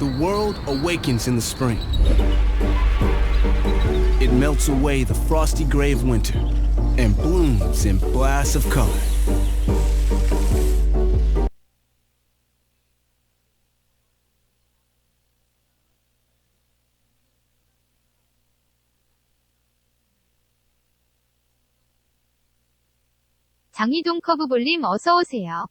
The world awakens in the spring. It melts away the frosty gray of winter and blooms in blasts of color. 장희동 커브볼님 어서 오세요.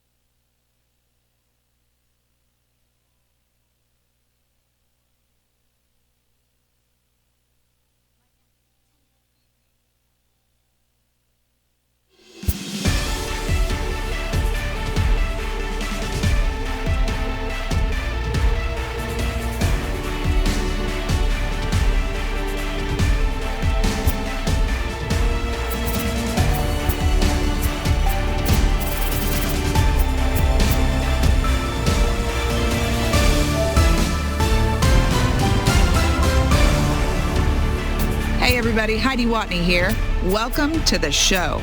Hey everybody, Heidi Watney here. Welcome to the show.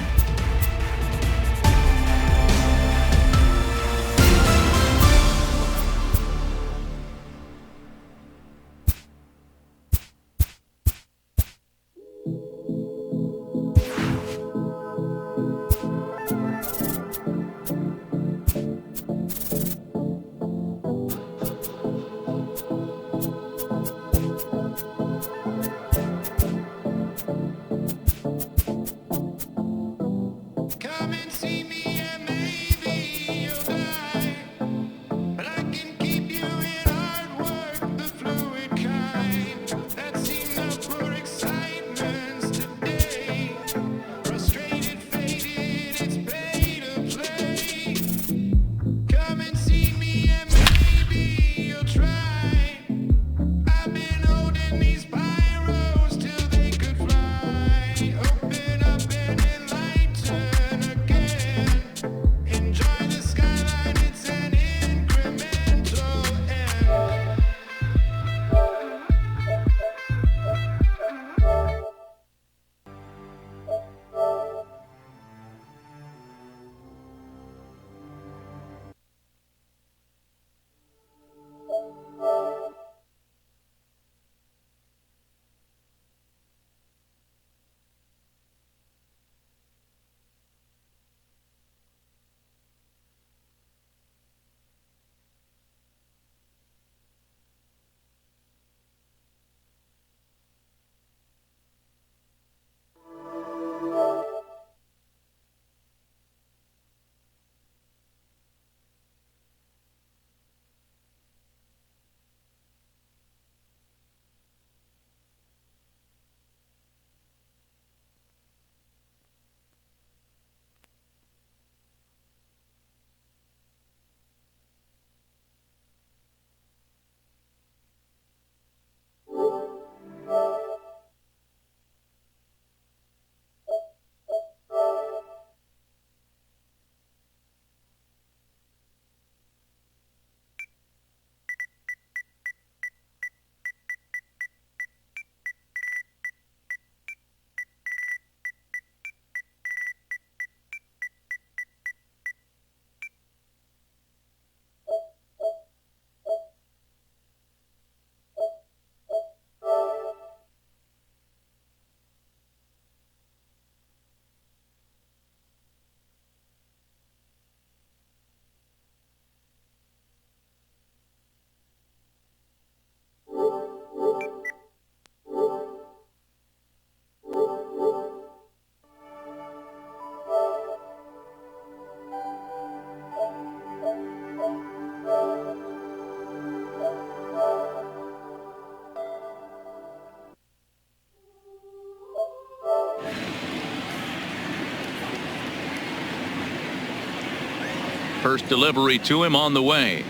First delivery to him on the way.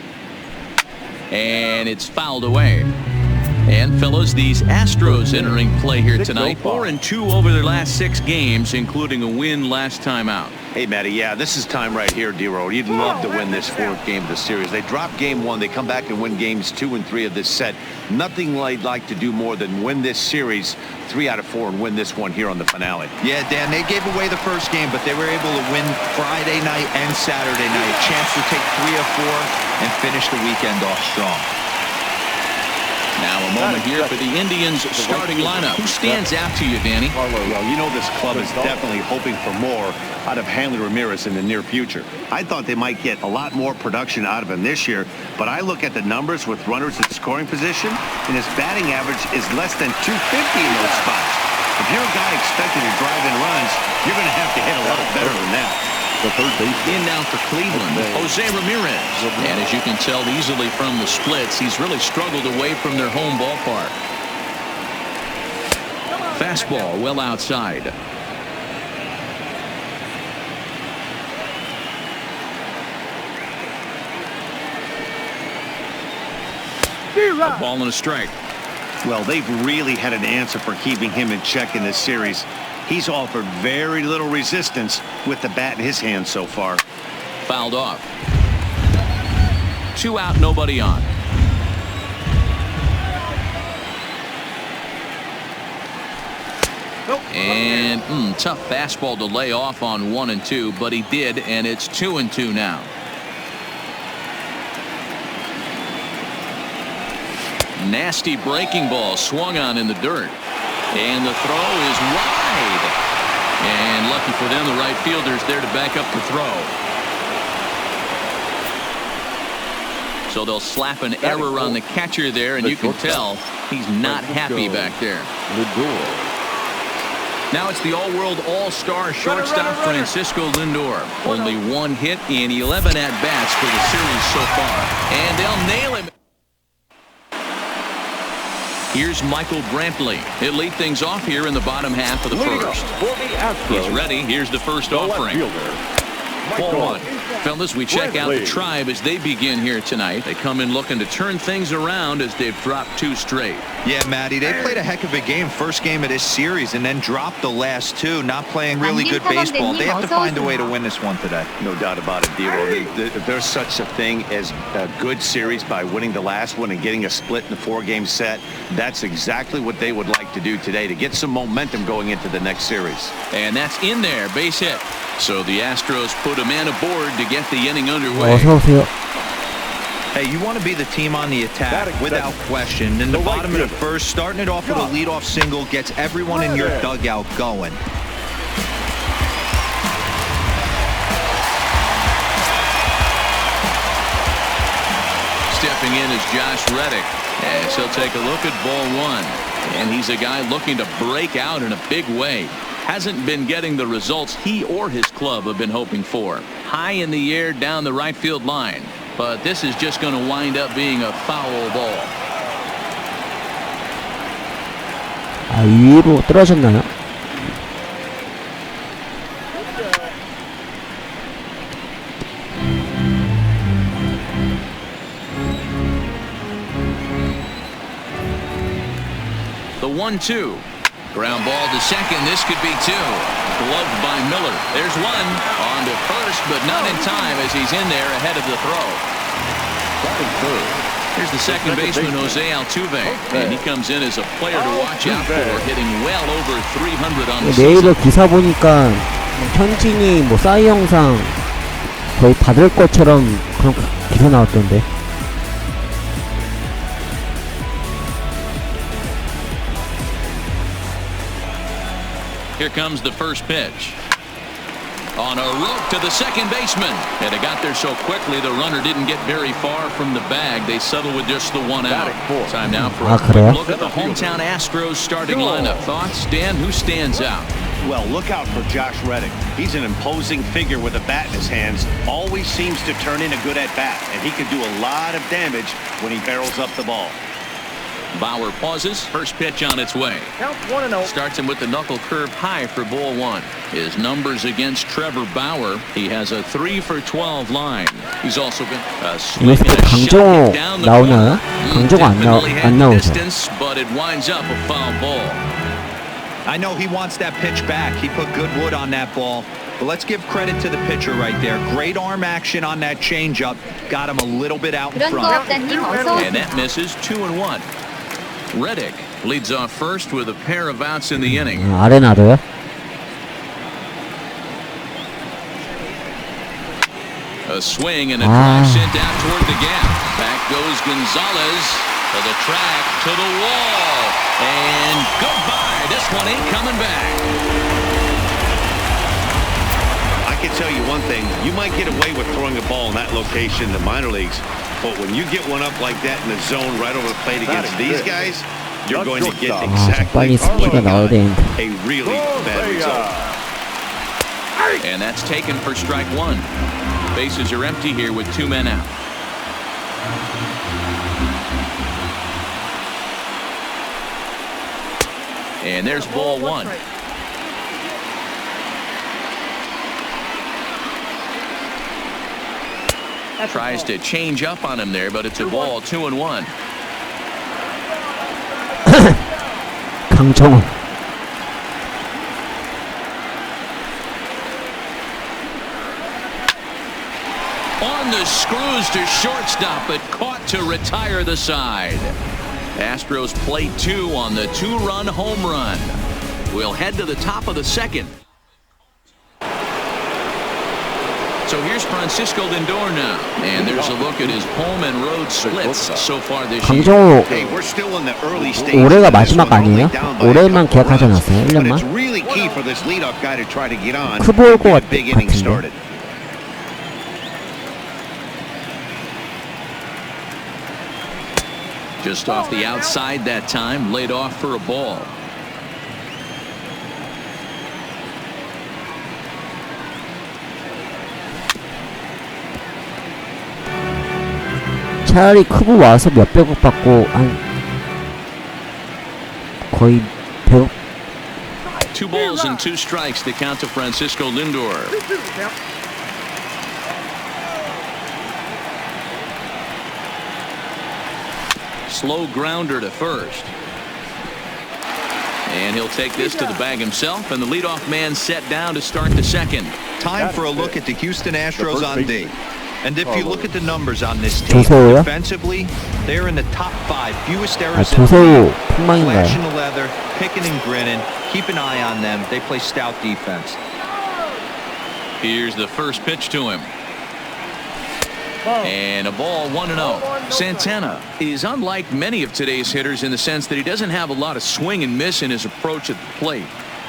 And it's fouled away. And fellas, these Astros entering play here tonight. 4-2 over their last 6 games, including a win last time out. Hey, Matty, yeah, this is time right here, D-Row. You'd love to win this 4th game of the series. They dropped game 1. They come back and win games 2 and 3 of this set. Nothing they'd like to do more than win this series 3 out of 4 and win this one here on the finale. Yeah, Dan, they gave away the first game, but they were able to win Friday night and Saturday night. A chance to take 3 of 4 and finish the weekend off strong. Now a moment here for the Indians starting lineup. Who stands out to you, Danny? Well, you know this club is definitely hoping for more out of Hanley Ramirez in the near future. I thought they might get a lot more production out of him this year, but I look at the numbers with runners at scoring position, and his batting average is less than 250 in those spots. If you're a guy expecting to drive in runs, you're going to have to hit a lot better than that. In now for Cleveland, Jose Ramirez. And as you can tell easily from the splits, he's really struggled away from their home ballpark. Fastball well outside. A ball and a strike. Well, they've really had an answer for keeping him in check in this series. He's offered very little resistance with the bat in his hand so far. Fouled off. 2 out, nobody on. And tough fastball to lay off on 1 and 2, but he did, and it's 2 and 2 now. Nasty breaking ball swung on in the dirt. And the throw is wide. And lucky for them, the right fielder's there to back up the throw. So they'll slap an error on the catcher there, and you can tell he's not happy back there. Now it's the all-world all-star shortstop Francisco Lindor. Only 1 hit in 11 at-bats for the series so far. And they'll nail him. Here's Michael Brantley. He'll lead things off here in the bottom half of the first. He's ready. Here's the first offering. Ball 1. Fellas, we check out the Tribe as they begin here tonight. They come in looking to turn things around as they've dropped 2 straight. Yeah, Matty, they played a heck of a game first game of this series and then dropped the last 2, not playing really good baseball. They have to find a way to win this one today. No doubt about it, Dero. There's such a thing as a good series by winning the last one and getting a split in the 4-game set. That's exactly what they would like to do today to get some momentum going into the next series. And that's in there, base hit. So the Astros put a man aboard to get the inning underway. Hey, you want to be the team on the attack without question. In the bottom of the first, starting it off with a leadoff single gets everyone in your dugout going. Stepping in is Josh Reddick, as he'll take a look at ball 1. And he's a guy looking to break out in a big way. Hasn't been getting the results he or his club have been hoping for. High in the air down the right field line. But this is just going to wind up being a foul ball. 위로 떨어졌나요? The 1-2. Ground ball to second. This could be 2. Gloved by Miller. There's 1. On to first, but not in time as he's in there ahead of the throw. Here's the second baseman, Jose Altuve. And he comes in as a player to watch out for, hitting well over 300 on the 네이버 season. 기사 보니까 현진이 뭐 사이 영상 거의 받을 것처럼 그런 기사 나왔던데. Here comes the first pitch. On a rope to the second baseman. And it got there so quickly the runner didn't get very far from the bag. They settle with just the 1 out. Time now for a quick look at the hometown Astros starting lineup. Thoughts, Dan? Who stands out? Well, look out for Josh Reddick. He's an imposing figure with a bat in his hands. Always seems to turn in a good at-bat, and he can do a lot of damage when he barrels up the ball. Bauer pauses. First pitch on its way. Starts him with the knuckle curve high for ball 1. His numbers against Trevor Bauer. He has a 3-for-12 line. He's also been a swing and a shot down the corner. Definitely had the distance, but it winds up a foul ball. I know he wants that pitch back. He put good wood on that ball. But let's give credit to the pitcher right there. Great arm action on that changeup. Got him a little bit out in front. And that misses 2-1. Reddick leads off first with a pair of outs in the inning. 아레나도요? A swing and a drive sent out toward the gap. Back goes Gonzalez. To the track, to the wall, and goodbye. This one ain't coming back. I can tell you one thing. You might get away with throwing a ball in that location in the minor leagues, but when you get one up like that in the zone right over the plate against these guys, you're going to get exactly what you got, a really bad result. And that's taken for strike one. Bases are empty here with 2 men out. And there's ball one. Tries to change up on him there, but it's a ball, 2-1. 강정호. On the screws to shortstop, but caught to retire the side. Astros play 2 on the 2-run home run. We'll head to the top of the second. So here's Francisco Lindor now, and there's a look at his home and road splits so far this year. 강정호 Hey, we're still in the early stages. 올해가 마지막 아니에요? 올해만 계약하지 않았어요? 1년만? It's really key for this leadoff guy to try to get on. 크보 올 것 Big inning 같은데. started. Just off the outside that time, laid off for a ball. 차라리 크보 와서 몇백억 받고 한 거의 100억. 2 balls and 2 strikes to count to Francisco Lindor. Slow grounder to first. And he'll take this to the bag himself, and the leadoff man set down to start the second. Time for a look at the Houston Astros on D. And if you look at the numbers on this team, 조세호요? defensively, they're in the top 5 fewest 아, errors in the 조세호 league. 폭망인가요? Flashing the leather, picking and grinning. Keep an eye on them. They play stout defense. Here's the first pitch to him. And a ball, 1-0. Santana is unlike many of today's hitters in the sense that he doesn't have a lot of swing and miss in his approach at the plate.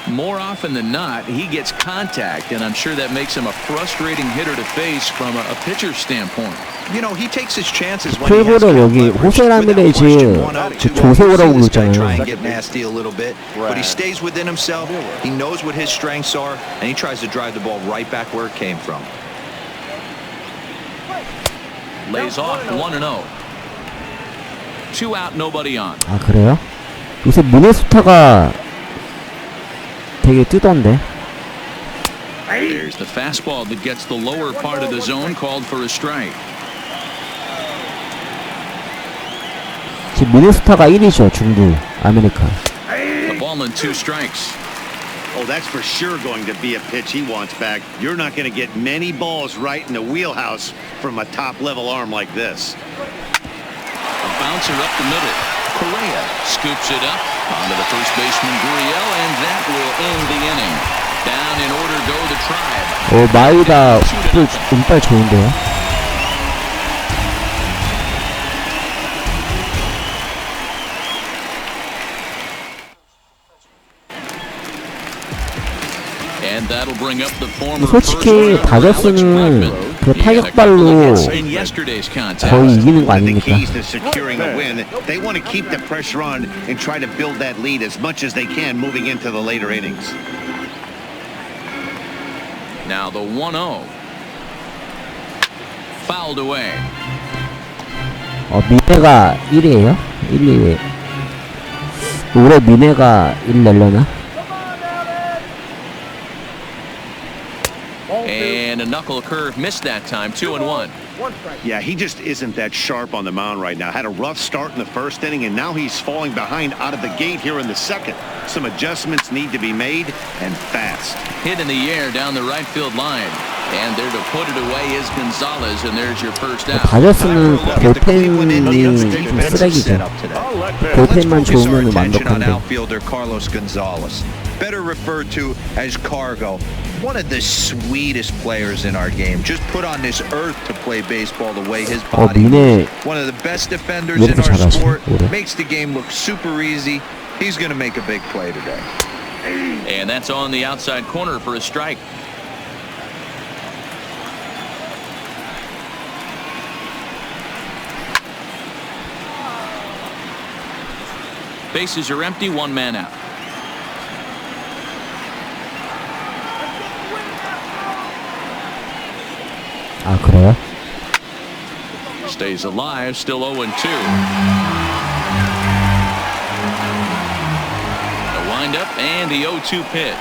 More often than not, he gets contact, and I'm sure that makes him a frustrating hitter to face from a pitcher's standpoint. You know, he takes his chances when he has 풀볼을 여기 호세라미레즈 조세호라고 try 그러잖아요. and get nasty a little bit, but he stays within himself. He knows what his strengths are, and he tries to drive the ball right back where it came from. Lays off 1-0. 2 out, nobody on. 아 그래요? 요새 미네소타가 되게 뜨던데. There's the fastball that gets the lower part of the zone, called for a strike. 지금 미네소타가 1위죠 중부 아메리카. A ball and 2 strikes. Oh, that's for sure going to be a pitch he wants back. You're not going to get many balls right in the wheelhouse from a top-level arm like this. A bouncer up the middle. Correa scoops it up onto the first baseman Gurriel, and that will end the inning. Down in order go the Tribe. 마이다 운빨 좋은데요. And that'll bring up the former 솔직히 다저스는 그 타격발로 in yesterday's contest. 거의 이기는 거 One of the 아닙니까? keys to securing a win, they want to keep the pressure on and try to build that lead as much as they can moving into the later innings. Now the 1-0. Fouled away. 미네가 1위에요? 1, 2위. 올해 미네가 1 낼려나? And a knuckle curve missed that time. 2-1. Yeah, he just isn't that sharp on the mound right now. Had a rough start in the first inning, and now he's falling behind out of the gate here in the second. Some adjustments need to be made, and fast. Hit in the air down the right field line. And there to put it away is Gonzalez, and there's your first out. 다저스는 볼펜이 좀 쓰레기죠. 볼펜만 좋으면 완벽한데. Outfielder Carlos Gonzalez, better referred to as Cargo. One of the sweetest players in our game. Just put on this earth to play baseball the way his body. One of the best defenders in our sport. Makes the game look super easy. He's going to make a big play today. And that's on the outside corner for a strike. Bases are empty, one man out. 아, 그래요? Stays alive, still 0-2. The windup and the 0-2 pitch.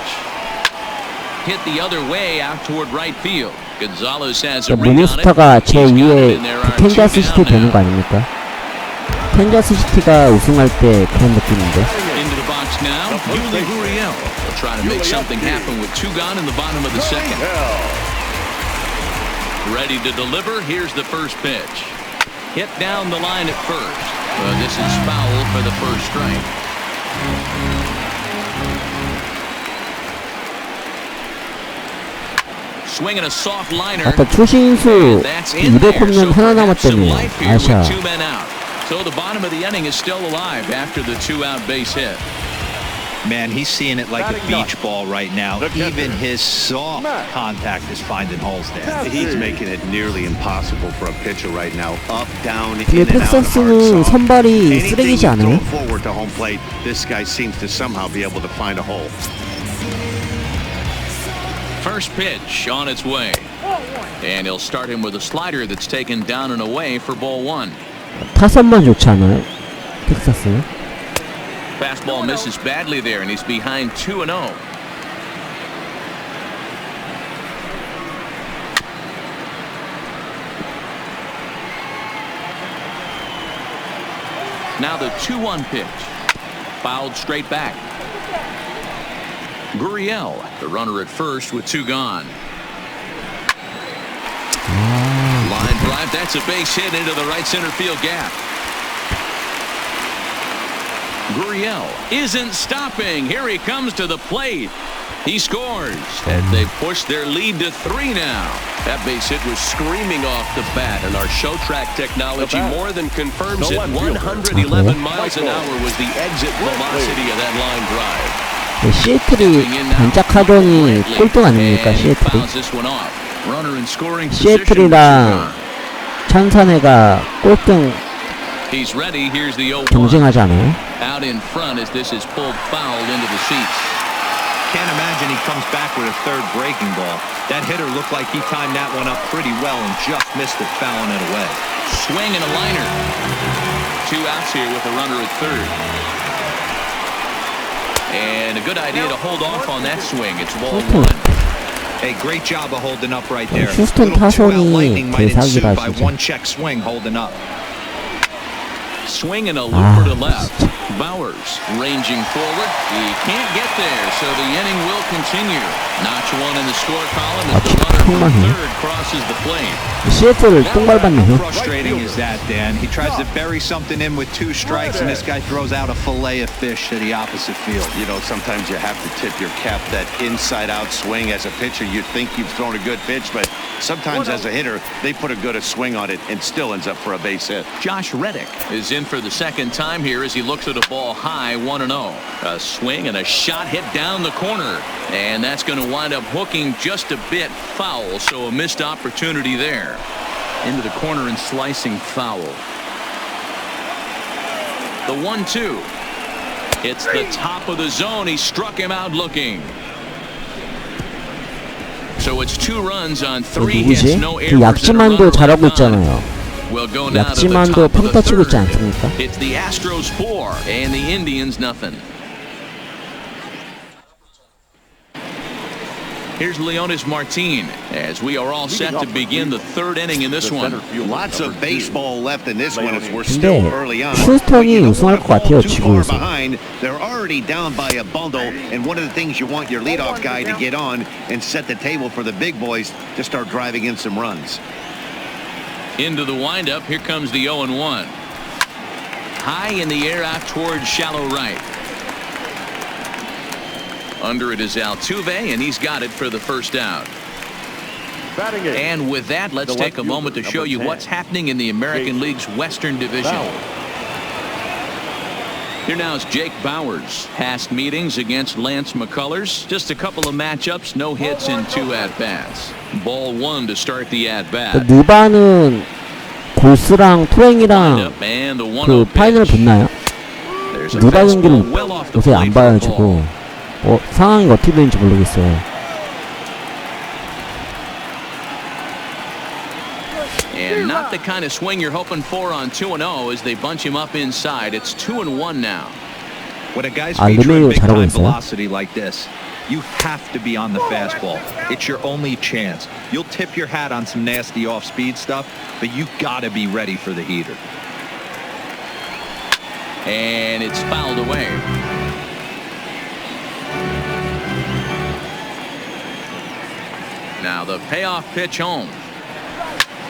Hit the other way out toward right field. Gonzalez has a ring on it. 모노스타가 제2의 캔자스 시티 되는 거 아닙니까? 캔자스 시티가 우승할 때 그런 느낌인데. Into the box now. Gurriel will try to make something happen with 2 gone in the bottom of the second. Ready to deliver. Here's the first pitch. Hit down the line at first. This is foul for the first strike. Swinging a soft liner. 아까 추신수 200홈런 하나 남았다며. 아샤. So the bottom of the inning is still alive after the 2-out base hit. Man, he's seeing it like a beach ball right now. Even his soft contact is finding holes there. He's making it nearly impossible for a pitcher right now. Up, down, in 근데 and out. 텍사스는 선발이 쓰레기지 않아요? Forward to home plate, this guy seems to somehow be able to find a hole. First pitch on its way. And he'll start him with a slider that's taken down and away for ball 1. 타선만 좋지 않아요? 텍사스는? Fastball misses badly there, and he's behind 2-0. Now the 2-1 pitch. Fouled straight back. Gurriel, the runner at first with 2 gone. Line drive, that's a base hit into the right center field gap. Gurriel isn't stopping. Here he comes to the plate. He scores. And they push their lead to 3 now. That base hit was screaming off the bat, and our show track technology more than confirms it. 111 miles an hour was the exit velocity of that line drive. 시애틀이 반짝하더니 꼴등 아닙니까? 시애틀이. 시애틀이랑 천산해가 꼴등 경쟁하지 않아요? Out in front as this is pulled foul into the seats. Can't imagine he comes back with a third breaking ball. That hitter looked like he timed that one up pretty well and just missed it, fouling it away. Swing and a liner. 2 outs here with a runner at third. And a good idea to hold off on that swing. It's ball 1. Hey, great job of holding up right there. 휴스턴 타선이 대사기라 by 진짜. one check swing holding up. Swing and a looper to left. Bowers ranging forward. He can't get there, so the inning will continue. Notch 1 in the score column as the runner from third crosses the plate. 시애틀을 똥 밟았네요. Frustrating is that, Dan? He tries to bury something in with 2 strikes, and this guy throws out a fillet of fish to the opposite field. You know, sometimes you have to tip your cap. That inside-out swing as a pitcher, you think you've thrown a good pitch, but sometimes as a hitter, they put a good swing on it and still ends up for a base hit. Josh Reddick is in for the second time here as he looks at a ball high, 1-0. A swing and a shot hit down the corner, and that's going to wind up hooking just a bit foul, so a missed opportunity there. Into the corner and slicing foul. The 1-2. It's the top of the zone. He struck him out looking. So it's 2 runs on 3 hits, no errors. 그 약지만도 잘하고 있잖아요. 약지만도 평타 치고 있지 않습니까? It's the Astros 4 and the Indians nothing. Here's Leonis Martin as we are all set to begin the third inning in this one. Lots of baseball left in this one as we're 근데 still early on. 휴스턴이 우승할 것 같아요, 지구에서. behind. They're already down by a bundle, and one of the things you want your leadoff guy to get on and set the table for the big boys to start driving in some runs. Into the windup, here comes the 0-1. High in the air out towards shallow right. Under it is Altuve, and he's got it for the first out. And with that, let's take a moment to show you what's happening in the American League's Western Division. Here now is Jake Bauers. Past meetings against Lance McCullers. Just a couple of matchups, no hits in 2 at-bats. Ball 1 to start the at-bat. 누바는 골스랑 토랭이랑 그 파이널 붙나요? 누바 경기를 요새 안 봐가지고 상황이 어떻게 되는지 모르겠어요. And not the kind of swing you're hoping for on 2-0 as they bunch him up inside. It's 2-1 now. When a guy's featuring big time velocity like this, you have to be on the fastball. It's your only chance. You'll tip your hat on some nasty off-speed stuff, but you gotta be ready for the heater. And it's fouled away. Now the payoff pitch home.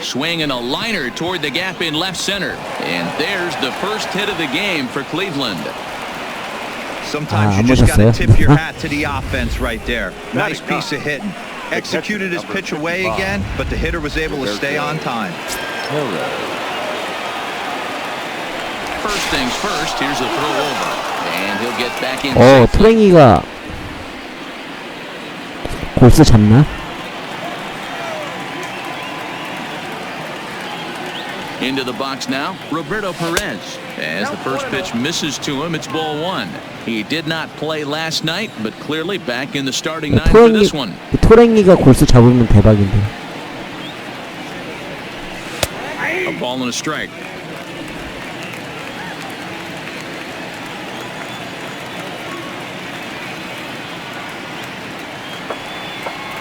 Swing and a liner toward the gap in left center. And there's the first hit of the game for Cleveland. Sometimes you just got to tip your hat to the offense right there. Nice piece of hitting. Executed his pitch away again, but the hitter was able to stay on time. First things first, here's a throw over. And he'll get back in. 토랭이가 골스 잡나? Into the box now, Roberto Perez. As the first pitch misses to him, it's ball 1. He did not play last night, but clearly back in the starting 9 for this one. 토랭이가 골스 잡으면 대박인데. A ball and a strike.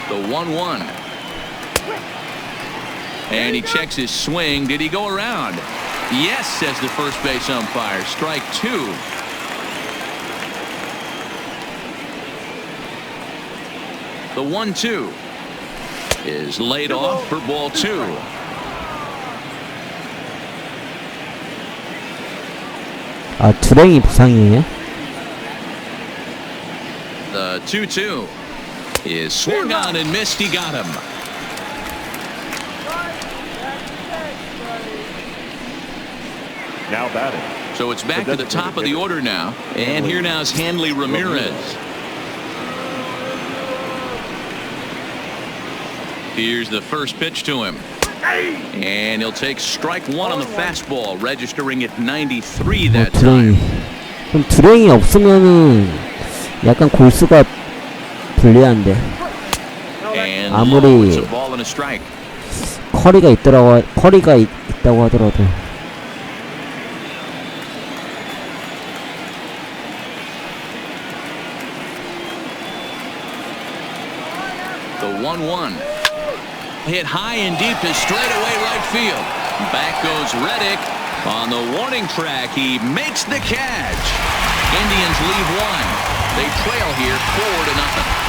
The 1-1. And he checks his swing. Did he go around? Yes, says the first base umpire. Strike 2. The 1-2 is laid off for ball 2. 두랭이 부상이에요? The 2-2 is swung on and missed. He got him. Now batting. So it's back to the top of the order now. And here now is Hanley Ramirez. Here's the first pitch to him. And he'll take strike 1 on the fastball, registering at 93 that time. 그럼 두랭이 없으면은 약간 골수가 불리한데. 아무리 커리가 있다고 하더라도. The 1-1 hit high and deep to straightaway right field. Back goes Reddick on the warning track. He makes the catch. Indians leave 1. They trail here 4-0.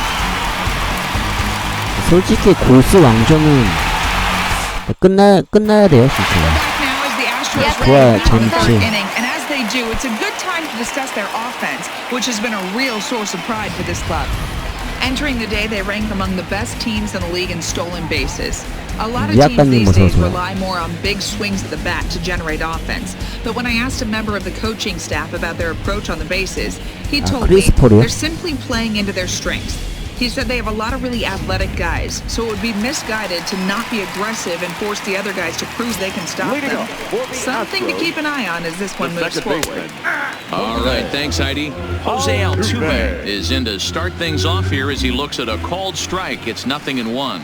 솔직히 골수 왕조는 끝나야 돼요, 진짜. 좋아요, 재밌지. And as they do, it's a good time to discuss their offense, which has been a real source of pride for this club. Entering the day, they rank among the best teams in the league in stolen bases. A lot of teams these days rely more on big swings at the bat to generate offense. But when I asked a member of the coaching staff about their approach on the bases, he told me they're simply playing into their strengths. He said they have a lot of really athletic guys, so it would be misguided to not be aggressive and force the other guys to prove they can stop them. Something to keep an eye on as this one moves forward. All right, thanks, Heidi. Jose Altuve is in to start things off here as he looks at a called strike. It's 0-1.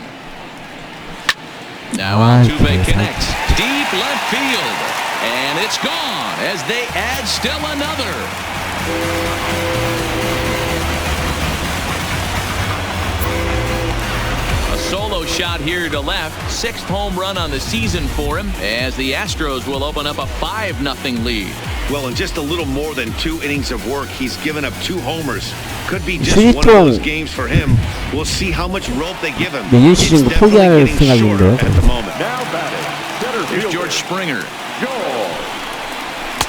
Now Altuve connects deep left field, and it's gone as they add still another. shot here to left. 6th home run on the season for him as the Astros will open up a 5-0 lead. Well, in just a little more than 2 innings of work, he's given up 2 homers. Could be just one of those games for him. We'll see how much rope they give him. It's definitely getting shorter at the moment. Now batting. Here's George Springer.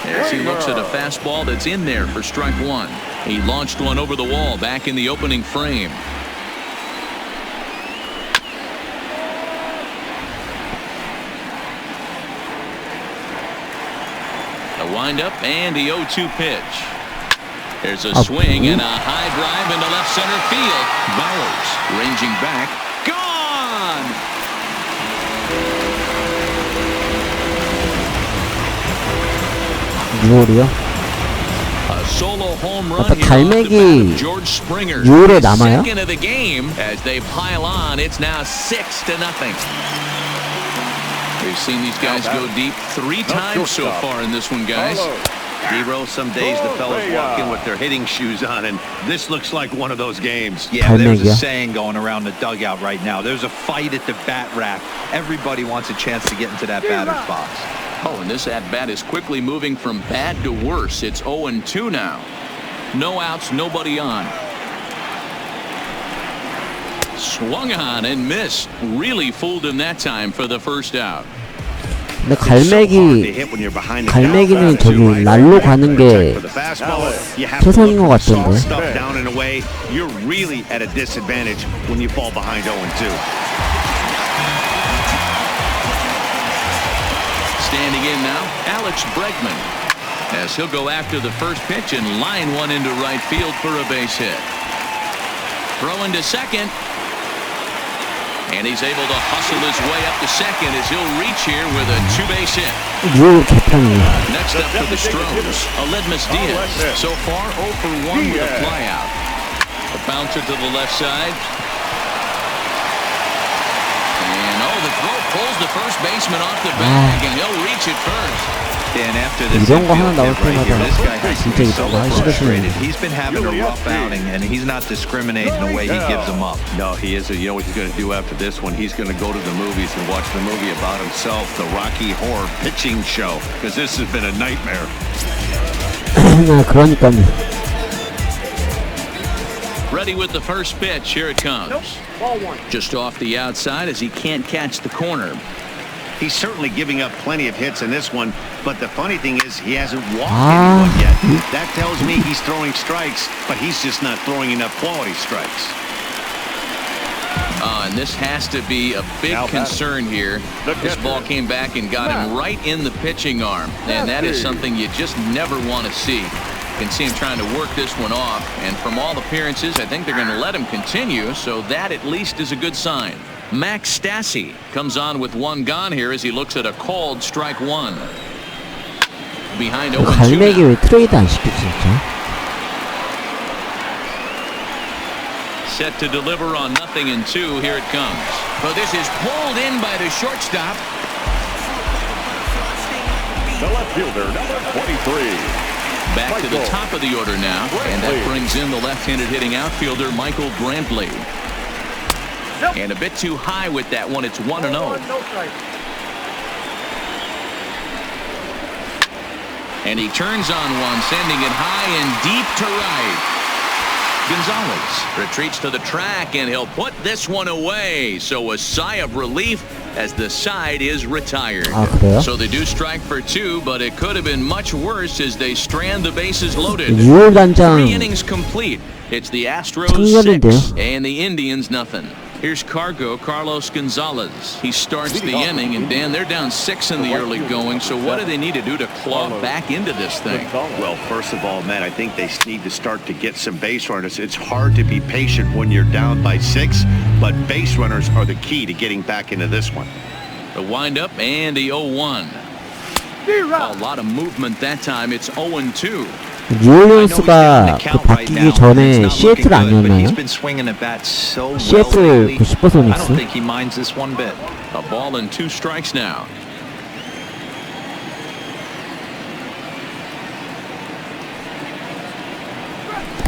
As he looks at a fastball that's in there for strike 1. He launched one over the wall back in the opening frame. A windup and the 0-2 pitch. There's a swing and a high drive into left center field. Bowers ranging back. Gone! A solo home run here off the bat of George Springer. 6월에 남아요? Second of the game as they pile on. It's now 6-0. We've seen these guys go deep 3 times so far in this one, guys. Hero, some days the fellas walk in with their hitting shoes on, and this looks like one of those games. Yeah, there's a saying going around the dugout right now. There's a fight at the bat rack. Everybody wants a chance to get into that batter's box. Oh, and this at-bat is quickly moving from bad to worse. It's 0-2 now. No outs, nobody on. Swung on and missed. Really fooled him that time for the first out. 근데 갈매기는 저기 날로 가는 게 최선인 것 같던데. You're really at a disadvantage when you fall behind 0-2. Standing in now, Alex Bregman, as he'll go after the first pitch and line one into right field for a base hit. Throw into second. And he's able to hustle his way up to second as he'll reach here with a 2-base hit. Next up for the Stros, Aledmus Diaz. So far 0 for 1 with a flyout. A bouncer to the left side. And the throw pulls the first baseman off the bag, and he'll reach it first. And after this infield hit right here, this guy has to be so frustrated. He's been having a rough outing, and he's not discriminating the way he gives them up. No, he isn't. You know what he's going to do after this one? He's going to go to the movies and watch the movie about himself, the Rocky Horror Pitching Show, because this has been a nightmare. Ready with the first pitch. Here it comes. Just off the outside as he can't catch the corner. He's certainly giving up plenty of hits in this one, but the funny thing is he hasn't walked anyone yet. That tells me he's throwing strikes, but he's just not throwing enough quality strikes. And this has to be a big concern here. This ball came back and got him right in the pitching arm, and that is something you just never want to see. You can see him trying to work this one off, and from all appearances, I think they're going to let him continue, so that at least is a good sign. Max Stassi comes on with 1 gone here as he looks at a called strike 1. Behind 0-2 갈매기 왜 트레이드 안 시키지 진짜? Set to deliver on 0-2. Here it comes. But this is pulled in by the shortstop. The left fielder, number 23. Back to the top of the order now, and that brings in the left-handed hitting outfielder Michael Brantley. And a bit too high with that one. It's 1-0. And he turns on one, sending it high and deep to right. Gonzalez retreats to the track, and he'll put this one away. So a sigh of relief as the side is retired. So they do strike for 2, but it could have been much worse as they strand the bases loaded. 3 innings complete. It's the Astros 6 and the Indians nothing. Here's Carlos Gonzalez. He starts the inning, and Dan, they're down 6 in the early going, so what do they need to do to claw back into this thing? Well, first of all, Matt, I think they need to start to get some base runners. It's hard to be patient when you're down by 6, but base runners are the key to getting back into this one. The windup and the 0-1. A lot of movement that time. It's 0-2. 뉴올리언스가 그 바뀌기 전에 시애틀 아니었나요? 시애틀 그 슈퍼소닉스? A ball and 2 strikes now.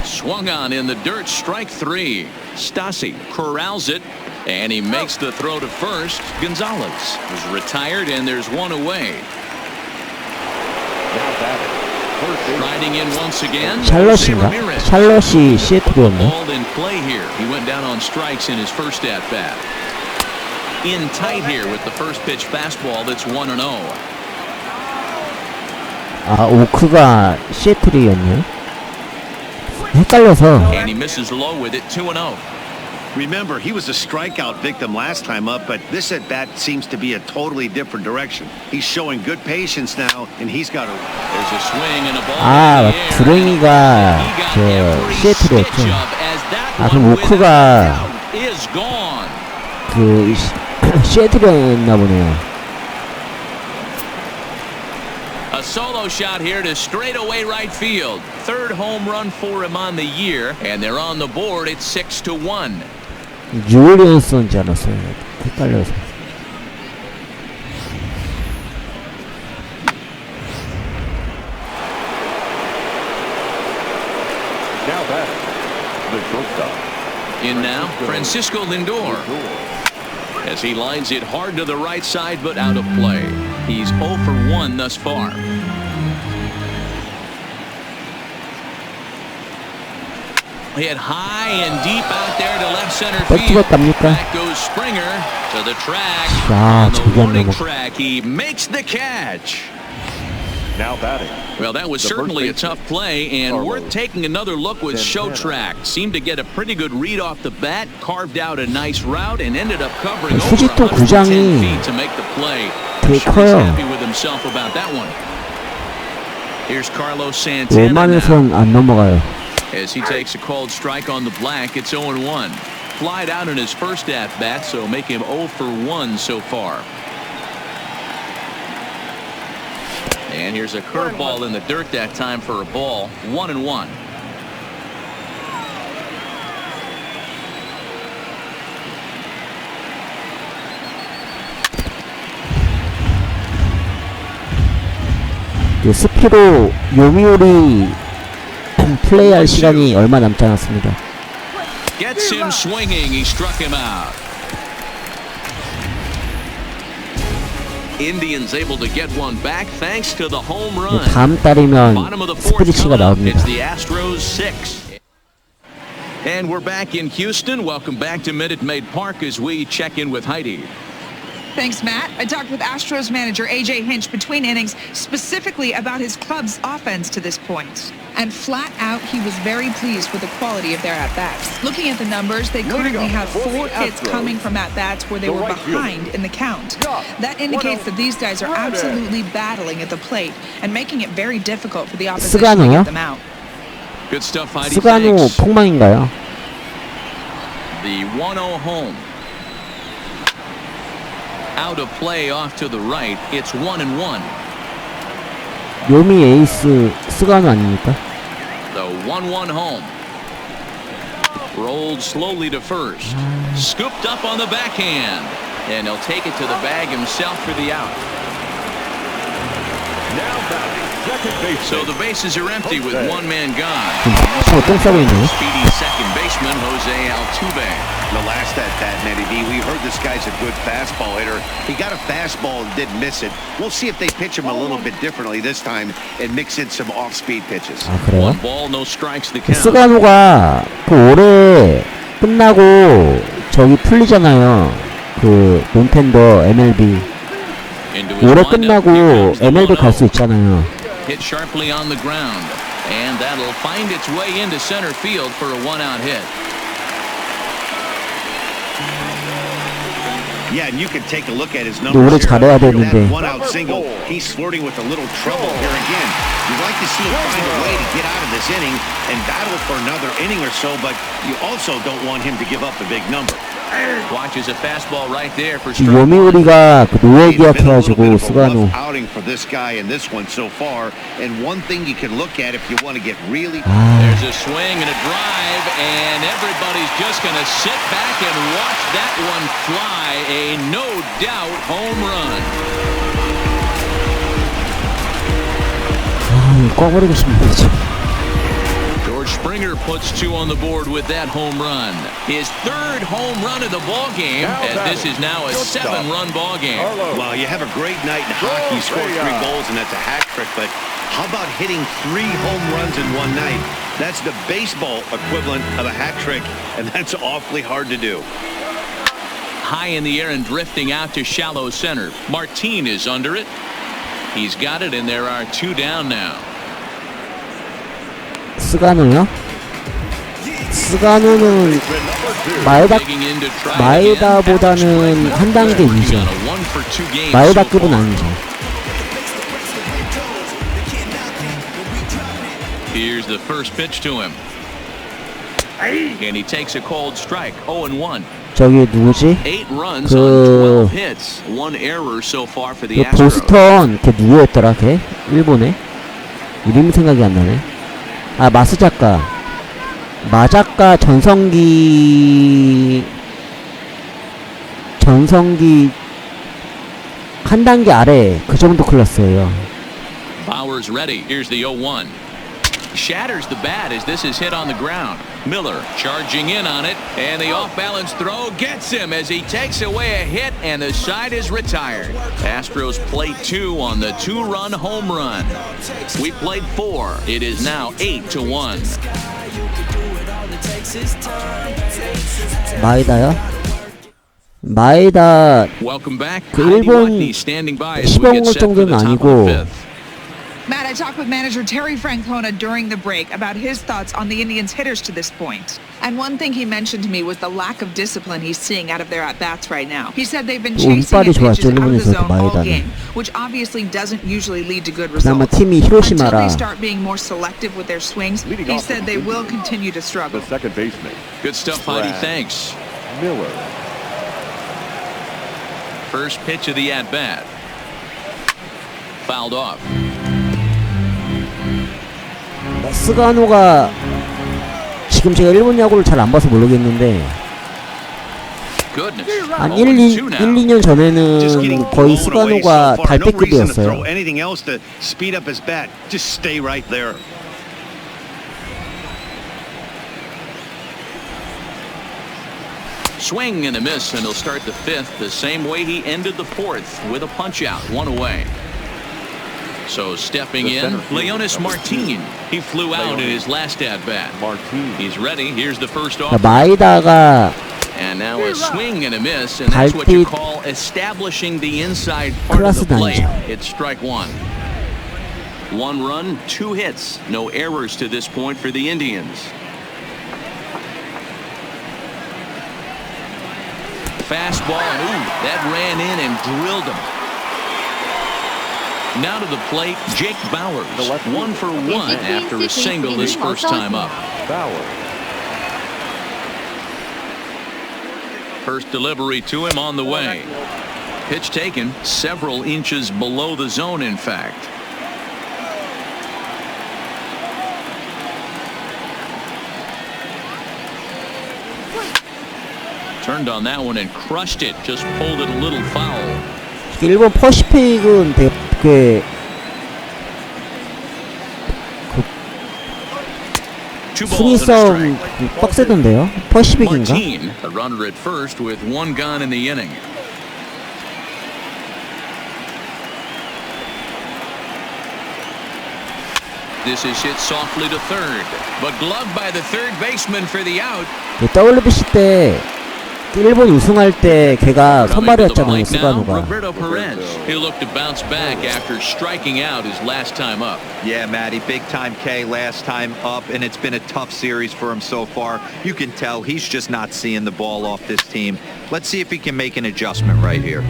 Swung on in the dirt, strike 3. Stassi corrals it. And he makes the throw to first. Gonzalez is retired, and there's one away. Riding in once again. 샬럿인가? 샬럿이 시애틀이었네. Ball in play here. He went down on strikes in his first at bat. In tight here with the first pitch fastball. That's 1-0. 아, 오크가 시애틀이었네요. 헷갈려서. And he misses low with it. 2-0. Remember, he was a strikeout victim last time up, but this at bat seems to be a totally different direction. He's showing good patience now, and he's got a. There's a swing and a ball. 아, 드랭이가 저 시애틀이었죠. 아, 그럼 오크가 그 시애틀이었나 보네요. A solo shot here to straightaway right field. Third home run for him on the year, and they're on the board. It's 6-1. 뉴올리언스인 줄 알았어요. 헷갈려서. In now, Francisco Lindor. As he lines it hard to the right side, but out of play. He's 0 for 1 thus far. Hit high and deep out there to left center field. Back goes Springer to the track. On the warning track, he makes the catch. Now batting. Well, that was certainly a tough play, and worth taking another look with Showtrack. Seemed to get a pretty good read off the bat, carved out a nice route, and ended up covering over 110 feet to make the play. I'm sure he's happy with himself about that one. Here's Carlos Santana now. As he takes a called strike on the black, it's 0-1. Flied out in his first at-bat, so make him 0 for 1 so far. And here's a curveball in the dirt that time for a ball. 1-1. 스피로 요미오리 플레이할 시간이 얼마 남지 않았습니다. Gets him swinging. He struck him out. Indians able to get one back thanks to the home run. 다음 달이면 스프리치가 나옵니다. It's the Astros 6. And we're back in Houston. Welcome back to Minute Maid Park as we check in with Heidi. Thanks, Matt. I talked with Astros manager A.J. Hinch between innings specifically about his club's offense to this point. And flat out, he was very pleased with the quality of their at-bats. Looking at the numbers, they currently have 4 hits coming from at-bats where they were behind in the count. That indicates that these guys are absolutely battling at the plate and making it very difficult for the opposition to get them out. Good stuff, Heidi. 스가노 폭망인가요? The 1-0 home. Out of play off to the right. It's 1-1. 요미 에이스 스가노 아닙니까? The 1-1 home. Rolled slowly to first. Scooped up on the backhand. And he'll take it to the bag himself for the out. So the bases are empty with one man gone. Speedy second baseman Jose Altuve. The last at bat, Matty B, we heard this guy's a good fastball hitter. He got a fastball and didn't miss it. We'll see if they pitch him a little bit differently this time and mix in some off-speed pitches. 아, 그래요? One ball, no strikes. The count. 스가노가 그 올해 끝나고 저기 풀리잖아요. 그 논텐더 MLB. 올해 끝나고 MLB 갈 수 있잖아요. Hit sharply on the ground, and that'll find its way into center field for a one-out hit. Yeah, and you can take a look at his numbers. That one-out single, he's flirting with a little trouble here again. You'd like to see him find a way to get out of this inning and battle for another inning or so, but you also don't want him to give up a big number. Watches a fastball right there for 요미우리가 그 노예 계약해가지고 스가노. outing for this guy in this one so far, and one thing you can look at if you want to get really. There's a swing and a drive, and everybody's just going to sit back and watch that one fly. A no doubt home run. 아, 꺼버리고 싶네. George Springer puts 2 on the board with that home run. His 3rd home run of the ball game, and this is now a 7-run ball game. Well, you have a great night in hockey, you score 3 goals, and that's a hat trick, but how about hitting 3 home runs in one night? That's the baseball equivalent of a hat trick, and that's awfully hard to do. High in the air and drifting out to shallow center. Martin is under it. He's got it, and there are 2 down now. 스가노요? 스가노는 마에다보다는 한 단계 위죠. 마에다급은 아니죠. Here's the first pitch to him. And he takes a cold strike. 0-1. 저기 누구지? 8 runs on 12 hits. 1 error so far for the Astros. 보스턴 걔 누구였더라 걔? 일본에? 이름 생각이 안 나네. 아 마스자카. 마자카 전성기 한 단계 아래 그 정도 클래스예요. Bauer's ready. Here's the 0-1. Shatters the bat as this is hit on the ground. Miller charging in on it, and the off-balance throw gets him as he takes away a hit, and the side is retired. Astros play 2 on the 2-run home run. We played 4. It is now 8-1. 마에다요? 마에다 그 일본 시범 걸 정도는 아니고. Matt, I talked with manager Terry Francona during the break about his thoughts on the Indians' hitters to this point. And one thing he mentioned to me was the lack of discipline he's seeing out of their at-bats right now. He said they've been chasing pitches out of the zone all game, which obviously doesn't usually lead to good results. Until they start being more selective with their swings, he said they will continue to struggle. The second baseman. Good stuff, Heidi. Thanks. Miller. First pitch of the at-bat. Fouled off. 스가노가 지금 제가 일본 야구를 잘 안 봐서 모르겠는데 한 1-2년 전에는 거의 스가노가 달배급이었어요. Swing and a miss, and he'll start the 5th the same way he ended the 4th with a punch out, 1 away. So stepping in, Leonis Martin. He flew out in his last at-bat. He's ready. Here's the first offer. 마에다가 And now a swing and a miss, and that's what you call establishing the inside part of the plate. It's strike 1. 1 run, 2 hits. No errors to this point for the Indians. Fastball, ooh, that ran in and drilled him. Now to the plate, Jake Bauers, 1 for 1 after a single his first time up. First delivery to him on the way. Pitch taken several inches below the zone, in fact. Turned on that one and crushed it, just pulled it a little foul. 일본 퍼시픽은 되게 순위 싸움 빡세던데요? 퍼시픽인가? A runner at first with 1 gone in the inning. This is hit softly to third, but gloved by the third baseman for the out. WBC 때 일본 우승할 때 걔가 선발이었잖아요, 스가노가. He looked to bounce back after striking out his last time up. Yeah, Matty, big time K last time up, and it's been a tough series for him so far. You can tell he's just not seeing the ball off this team. Let's see if he can make an adjustment right here.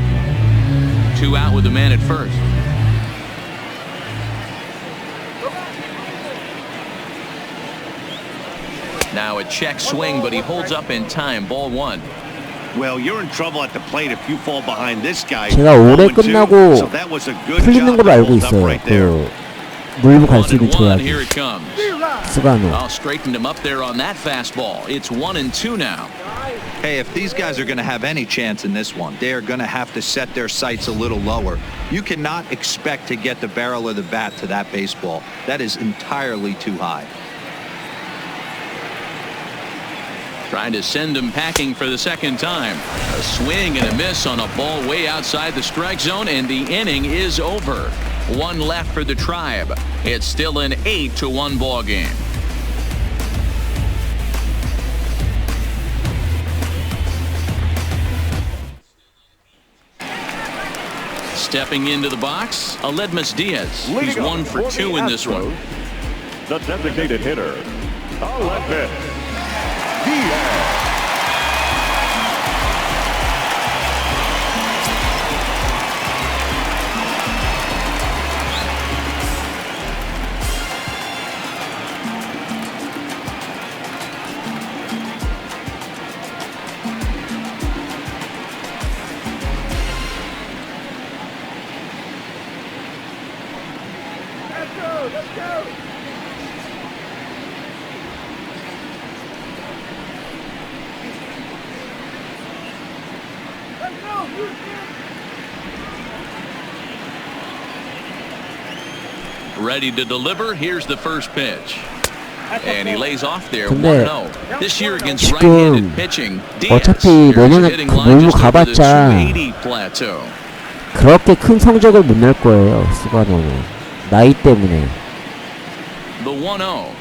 2 out with the man at first. Now a check swing, but he holds up in time. Ball 1. Well, you're in trouble at the plate if you fall behind this guy. 제가 올해 끝나고 풀리는 걸로 알고 있어요. 그 물부 갈 수 있는 조약이. 스가노. Straightened him up there on that fastball. It's 1-2 now. Hey, if these guys are going to have any chance in this one, they are going to have to set their sights a little lower. You cannot expect to get the barrel of the bat to that baseball. That is entirely too high. Trying to send him packing for the second time. A swing and a miss on a ball way outside the strike zone, and the inning is over. One left for the Tribe. It's still an 8-1 ball game. Stepping into the box, Aledmus Diaz. He's 1 for 2 in this one. The designated hitter, Aledmus Diaz. Ready to deliver. Here's the first pitch. And he lays off there 1-0. This year against right-handed pitching, Diaz 어차피 내년에 그걸로 가봤자 그렇게 큰 성적을 못 낼 거예요. 스가노는 나이 때문에. The 1-0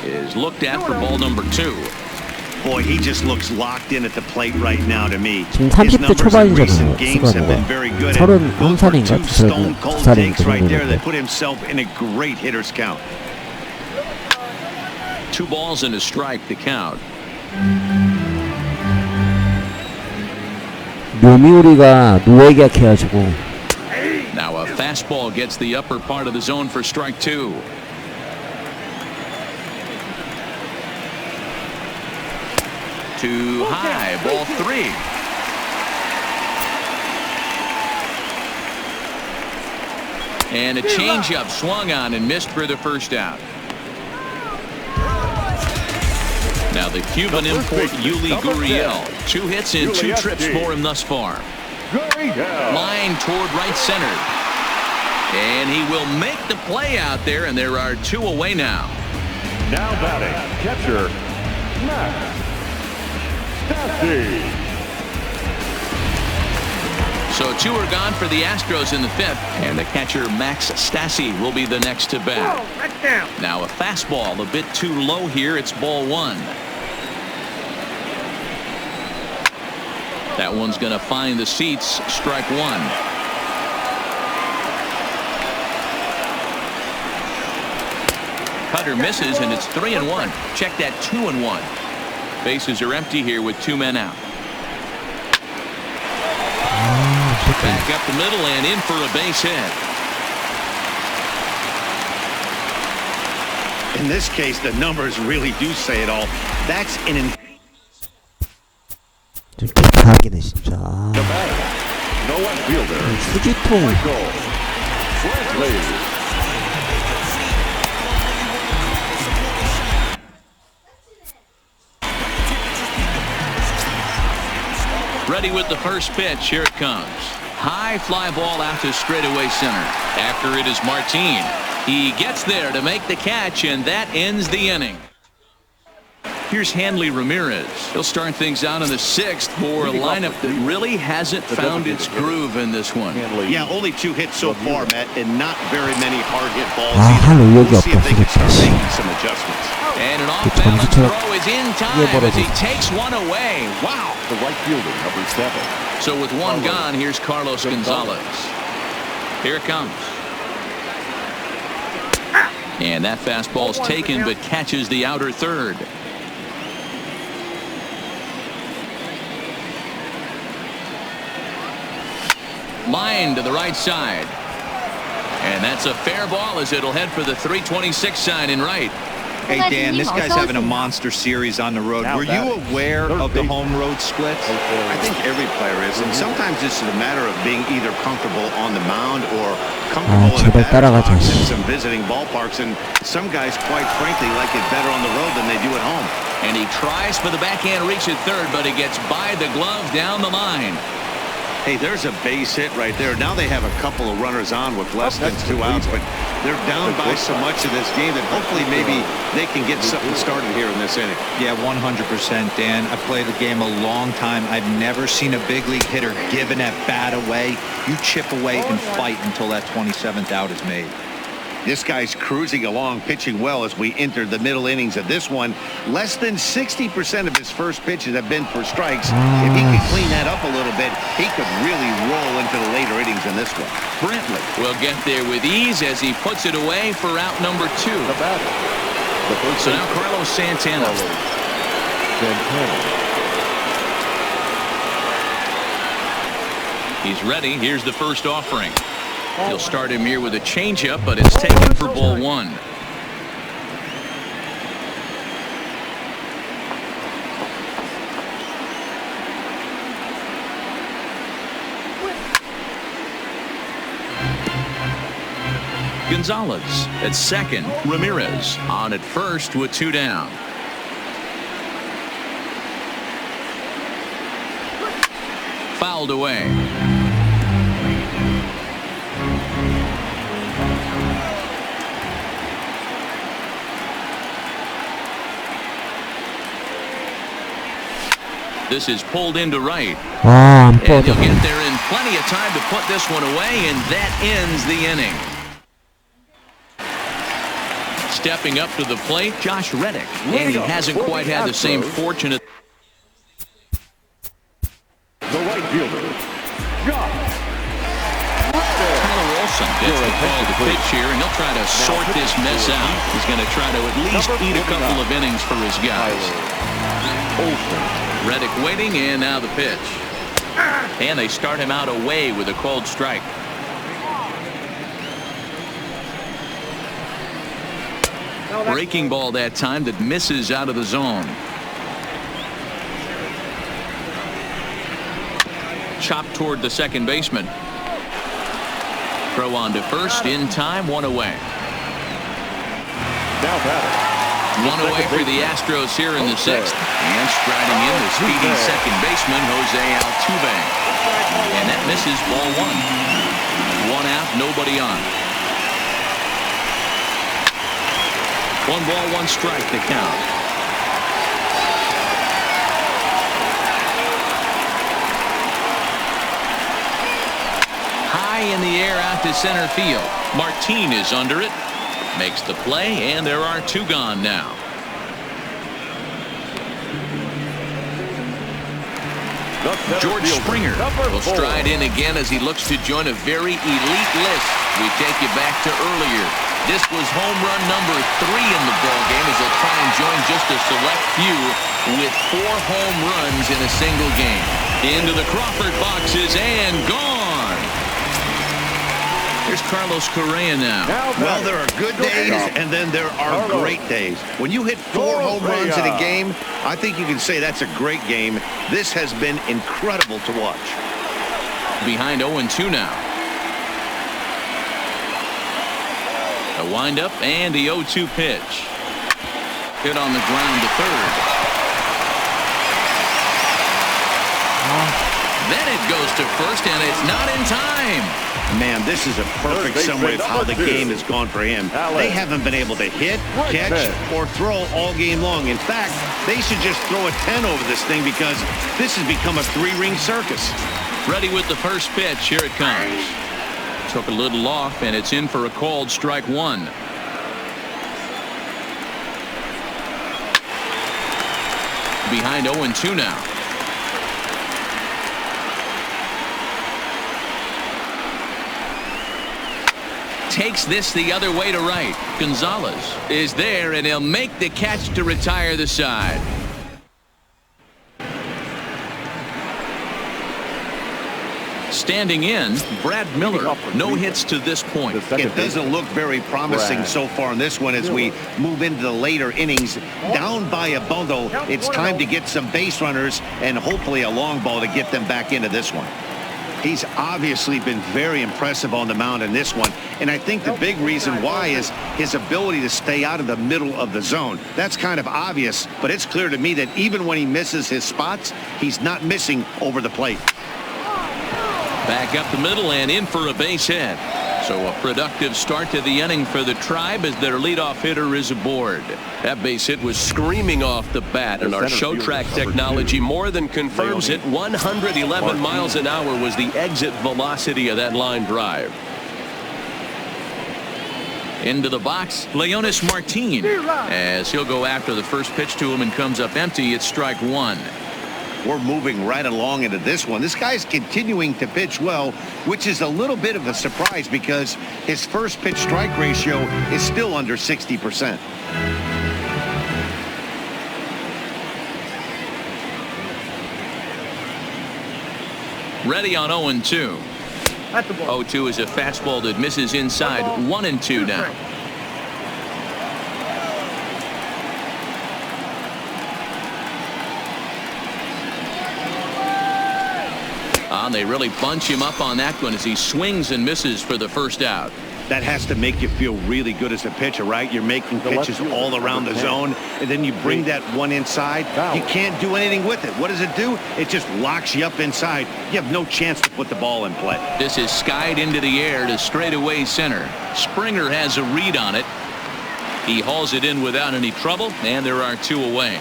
is looked at for ball number 2. Boy, he just looks locked in at the plate right now to me. 지금 30대 초반이잖아요. 스가노가 31살인가 2살인가 right there that put himself in a great hitter's count. 2 balls and a strike to count. 묘미우리가 노예계약해가지고. Now a fastball gets the upper part of the zone for strike 2. Too high, ball 3. And a changeup swung on and missed for the first out. Now the Cuban import Yuli Gurriel. 2 hits and 2 trips for him thus far. Line toward right center. And he will make the play out there, and there are 2 away now. Now batting, catcher, Max Stassi. So 2 are gone for the Astros in the 5th, and the catcher Max Stassi will be the next to bat. Now a fastball a bit too low here. It's ball 1. That one's going to find the seats. Strike 1. Cutter misses, and it's 3-1. Check that, 2-1. Bases are empty here with 2 men out. Back up the middle and in for a base hit. In this case, the numbers really do say it all. That's an 하기네 진짜. No one fielder. 수지통. Ready with the first pitch. Here it comes. High fly ball out to straightaway center. After it is Martin. He gets there to make the catch, and that ends the inning. Here's Hanley Ramirez. He'll start things out in the 6th for a lineup that really hasn't found its groove in this one. Yeah, only 2 hits so far, Matt, and not very many hard hit balls either. We'll see if they can start making some adjustments. And an off-balance throw is in time as he takes one away. Wow. The right fielder, number 7. So with 1 gone, here's Carlos Gonzalez. Here it comes. And that fastball's taken, but catches the outer third. Line to the right side. And that's a fair ball as it'll head for the 326 sign in right. Hey, Dan, this guy's having a monster series on the road. Were you aware of the home road splits? I think every player is, and sometimes this is a matter of being either comfortable on the mound or comfortable in the batter's box in some visiting ballparks, and some guys, quite frankly, like it better on the road than they do at home. And he tries for the backhand reach at third, but he gets by the glove down the line. Hey, there's a base hit right there. Now they have a couple of runners on with less than 2 outs, but they're down by so much of this game that hopefully maybe they can get something started here in this inning. Yeah, 100%, Dan. I've played the game a long time. I've never seen a big league hitter give an at-bat away. You chip away and fight until that 27th out is made. This guy's cruising along, pitching well as we enter the middle innings of this one. Less than 60% of his first pitches have been for strikes. If he could clean that up a little bit, he could really roll into the later innings in this one. Brentley will get there with ease as he puts it away for out number 2. So now Carlos Santana. He's ready. Here's the first offering. He'll start him here with a changeup, but it's taken for ball 1. Gonzalez at second. Ramirez on at first with 2 down. Fouled away. This is pulled into right. And he'll get there in plenty of time to put this one away, and that ends the inning. Stepping up to the plate, Josh Reddick. And he hasn't quite had the same fortune. The right fielder, Josh Tyler Olson gets the call to pitch here, and he'll try to sort this mess out. He's going to try to at least eat a couple of innings for his guys. Reddick waiting, and now the pitch. And they start him out away with a called strike. Breaking ball that time that misses out of the zone. Chopped toward the second baseman. Throw on to first in time, 1 away. now batting. 1 away for the Astros here in the 6th. And striding in the speedy second baseman, Jose Altuve. And that misses ball 1. 1 out, nobody on. 1 ball, 1 strike to count. High in the air out to center field. Martin is under it. Makes the play, and there are 2 gone now. George Springer will stride in again as he looks to join a very elite list. We take you back to earlier. This was home run number 3 in the ballgame as they'll try and join just a select few with 4 home runs in a single game. Into the Crawford boxes and gone. Here's Carlos Correa now. Well, there are good days, and then there are great days. When you hit 4 home runs in a game, I think you can say that's a great game. This has been incredible to watch. Behind 0-2 now. A windup and the 0-2 pitch. Hit on the ground to third. Then it goes to first, and it's not in time. Man, this is a perfect summary of how the game has gone for him. They haven't been able to hit, catch, or throw all game long. In fact, they should just throw a 10 over this thing because this has become a 3-ring circus. Ready with the first pitch. Here it comes. Took a little off, and it's in for a called strike 1. Behind 0-2 now. Takes this the other way to right. Gonzalez is there, and he'll make the catch to retire the side. Standing in, Brad Miller. No hits to this point. It doesn't look very promising so far in this one as we move into the later innings. Down by a bundle, it's time to get some base runners and hopefully a long ball to get them back into this one. He's obviously been very impressive on the mound in this one, and I think the big reason why is his ability to stay out of the middle of the zone. That's kind of obvious, but it's clear to me that even when he misses his spots, he's not missing over the plate. Back up the middle and in for a base hit. So a productive start to the inning for the Tribe as their leadoff hitter is aboard. That base hit was screaming off the bat, and our show track technology more than confirms it. 111 miles an hour was the exit velocity of that line drive. Into the box, Leonis Martin, as he'll go after the first pitch to him and comes up empty. It's strike one. We're moving right along into this one. This guy's continuing to pitch well, which is a little bit of a surprise because his first pitch strike ratio is still under 60%. Ready on 0-2. 0-2 is a fastball that misses inside. 1-2 now. They really bunch him up on that one as he swings and misses for the first out. That has to make you feel really good as a pitcher, right? You're making pitches all around the zone, and then you bring that one inside. You can't do anything with it. What does it do? It just locks you up inside. You have no chance to put the ball in play. This is skied into the air to straightaway center. Springer has a read on it. He hauls it in without any trouble, and there are two away.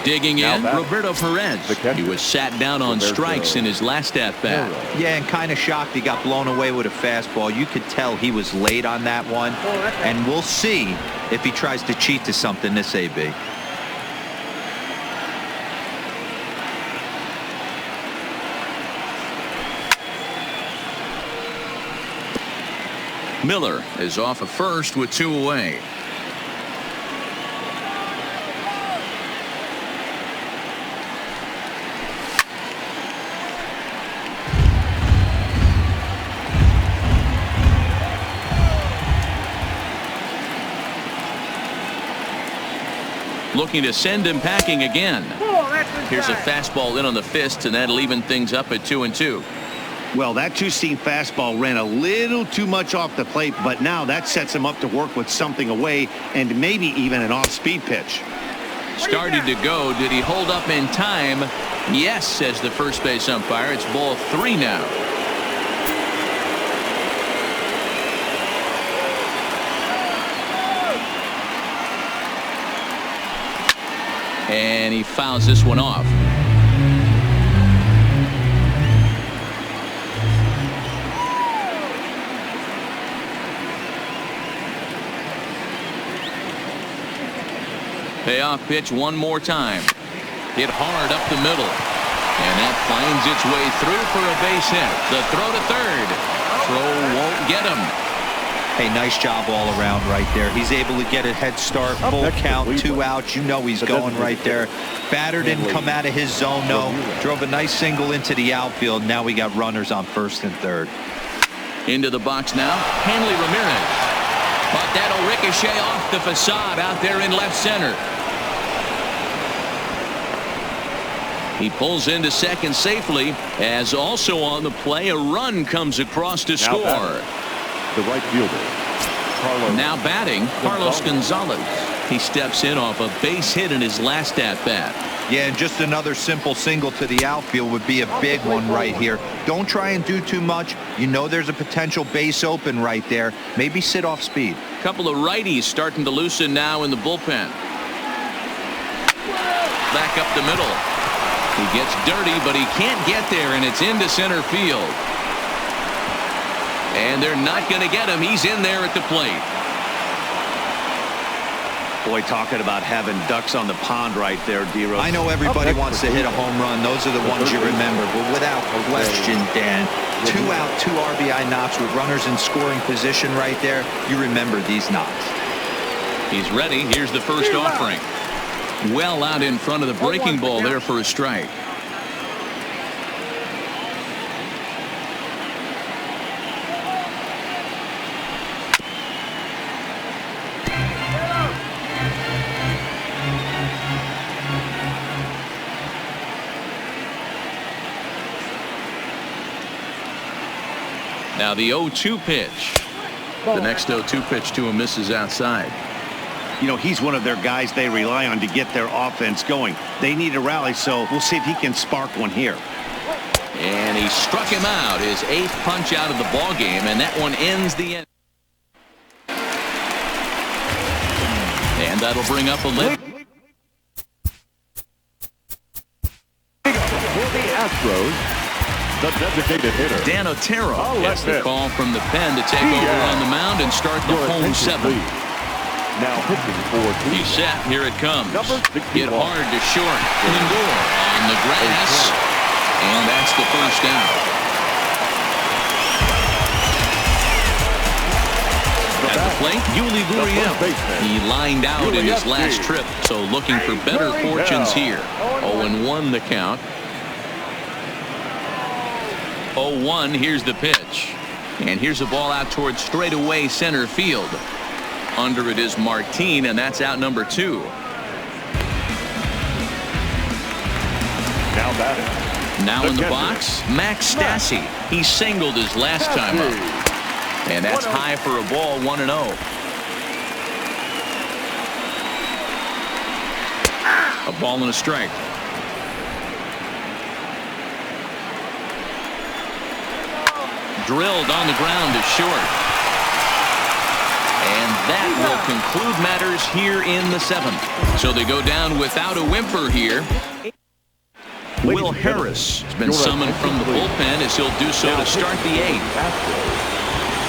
Digging in, Roberto Perez. He was sat down on strikes in his last at-bat. Yeah, and kind of shocked he got blown away with a fastball. You could tell he was late on that one. And we'll see if he tries to cheat to something this AB. Miller is off of first with two away. Looking to send him packing again. Here's a fastball in on the fist, and that'll even things up at 2-2. Well, that two-seam fastball ran a little too much off the plate, but now that sets him up to work with something away and maybe even an off-speed pitch. Started to go. Did he hold up in time? Yes, says the first base umpire. It's ball 3 now. And he fouls this one off. Payoff pitch one more time. Hit hard up the middle. And that finds its way through for a base hit. The throw to third. Throw won't get him. Hey, nice job all around right there. He's able to get a head start, full count, 2 outs. You know he's going right there. Batter didn't come out of his zone, no. Drove a nice single into the outfield. Now we got runners on first and third. Into the box now, Hanley Ramirez. But that'll ricochet off the facade out there in left center. He pulls into second safely, as also on the play, a run comes across to score. The right fielder, Carlos. Now batting, Carlos Gonzalez. He steps in off a base hit in his last at-bat. Yeah, and just another simple single to the outfield would be a big one right here. Don't try and do too much. You know there's a potential base open right there. Maybe sit off speed. Couple of righties starting to loosen now in the bullpen. Back up the middle. He gets dirty, but he can't get there, and it's into center field. And they're not going to get him. He's in there at the plate. Boy, talking about having ducks on the pond right there, D-Rose. I know everybody wants to hit a home run. Those are the ones you remember. But without question, Dan, 2 out, 2 RBI knocks with runners in scoring position right there. You remember these knocks. He's ready. Here's the first offering. Well out in front of the breaking ball there for a strike. Now the 0-2 pitch. The next 0-2 pitch to him misses outside. You know, he's one of their guys they rely on to get their offense going. They need a rally, so we'll see if he can spark one here. And he struck him out, his 8th punch out of the ball game, and that one ends the end. And that'll bring up a lift. For the Astros, the designated hitter, Dan Otero gets the call from the pen to take over on the mound and start the home 7th. Now pitching for He's set. Here it comes. Number 61. Hit hard to short. Lindor on the grass. And that's the first out. At the plate, Yuli Gurriel. He lined out in his last trip, so looking for better fortunes here. 0-1 the count. 0-1, here's the pitch. And here's a ball out towards straightaway center field. Under it is Martin, and that's out number 2. Now batting. Now in the box, Max Stassi. He singled his last time up. And that's high for a ball, 1-0. A ball and a strike. Drilled on the ground to short. And that will conclude matters here in the 7th. So they go down without a whimper here. Will Harris has been summoned from the bullpen as he'll do so to start the 8th.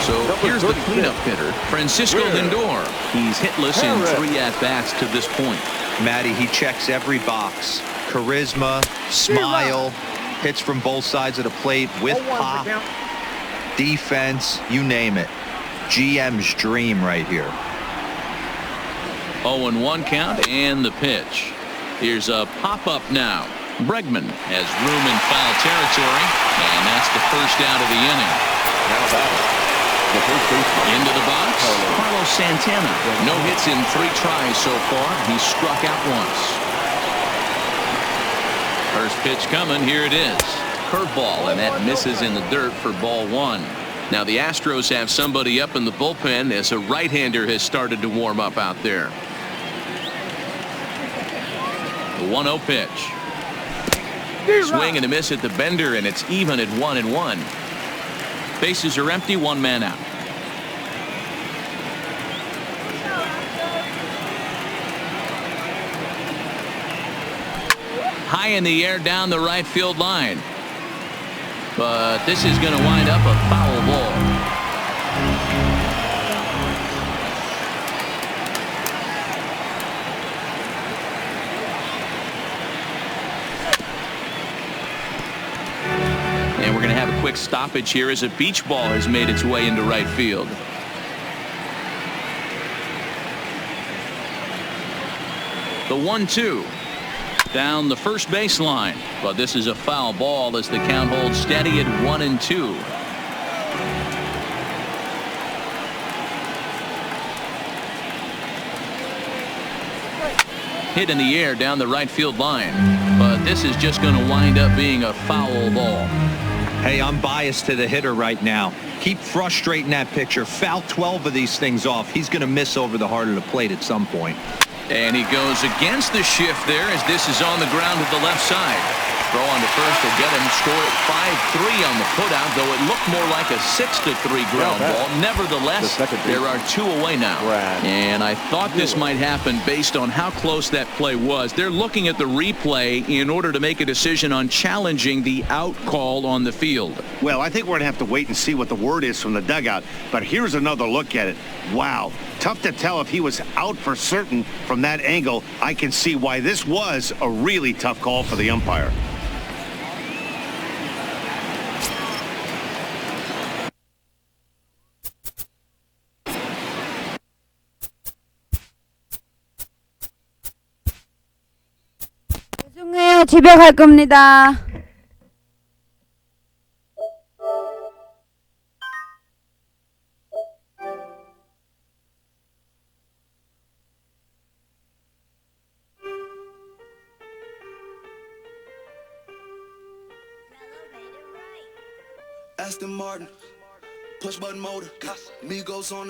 So here's the cleanup hitter, Francisco Lindor. He's hitless in 3 at-bats to this point. Matty, he checks every box. Charisma, smile, hits from both sides of the plate with pop, defense, you name it. GM's dream right here. 0-1 count and the pitch. Here's a pop-up now. Bregman has room in foul territory, and that's the first out of the inning. Into the box, Carlos Santana. No hits in 3 tries so far. He struck out once. First pitch coming. Here it is. Curveball, and that misses in the dirt for ball 1. Now the Astros have somebody up in the bullpen as a right-hander has started to warm up out there. The 1-0 pitch. Swing and a miss at the bender, and it's even at 1-1. Bases are empty, 1 man out. High in the air down the right field line. But this is going to wind up a foul ball. And we're going to have a quick stoppage here as a beach ball has made its way into right field. The 1-2. Down the first baseline, but this is a foul ball as the count holds steady at 1-2. Hit in the air down the right field line, but this is just going to wind up being a foul ball. Hey, I'm biased to the hitter right now. Keep frustrating that pitcher. Foul 12 of these things off. He's going to miss over the heart of the plate at some point. And he goes against the shift there as this is on the ground to the left side. Throw on to first will get him. Score at 5-3 on the putout, though it looked more like a 6-3 ground ball. Nevertheless, there are 2 away now. And I thought this might happen based on how close that play was. They're looking at the replay in order to make a decision on challenging the out call on the field. Well, I think we're going to have to wait and see what the word is from the dugout. But here's another look at it. Wow. Tough to tell if he was out for certain from that angle. I can see why this was a really tough call for the umpire. 죄송해요. 집에 갈 겁니다. Aston Martin, push button motor, Migos on